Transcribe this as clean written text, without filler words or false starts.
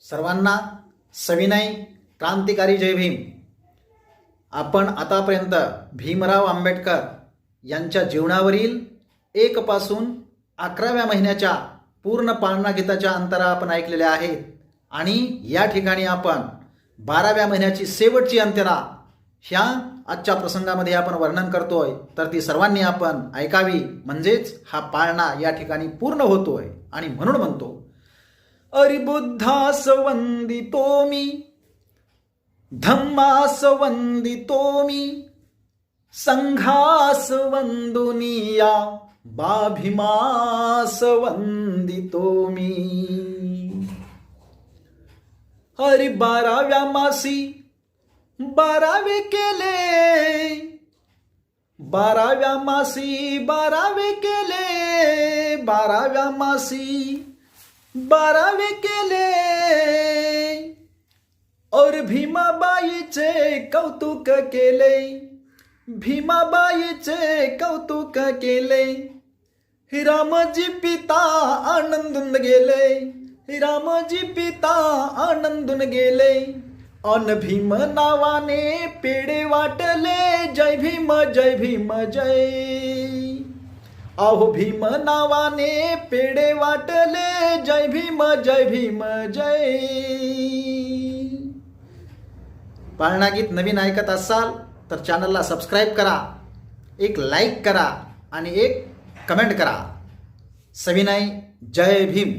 सर्वांना सविनय क्रांतिकारी जय भीम। आपण आतापर्यंत भीमराव आंबेडकर यांच्या जीवनावरील 1 पासून 11व्या महिन्याच्या पूर्ण पाळणा गीताच्या अंतरा आपण ऐकलेल्या आहेत आणि या ठिकाणी आपण 12व्या महिन्याची शेवटची अंतरा ह्या आजच्या प्रसंगामध्ये आपण वर्णन करतोय, तर ती सर्वांनी आपण ऐकावी, म्हणजेच हा पाळणा या ठिकाणी पूर्ण होतोय। आणि म्हणून म्हणतो, अरे बुद्धास वंदितो मी, धम्मास वंदितो मी, संघास वंदुनिया, बाभिमास वंदितो मी। अरे 12व्या मासी 12वे केले, 12व्या मासी 12वे केले, 12व्या मासी 12वे केले। और भीमाबाईचे कौतुक केले, भीमाबाईचे कौतुक केले। रामजी पिता आनंदून गेले, रामजी पिता आनंदून गेले। अन भीम नावाने पेढे वाटले, जय भीम जय भीम जय। अहो भीम नावाने पेढे वाटले, जय भीम जय भीम जय। पाळणा गीत नवीन ऐकत असाल तर चॅनलला सबस्क्राईब करा, एक लाईक करा आणि एक कमेंट करा। सविनय जय भीम।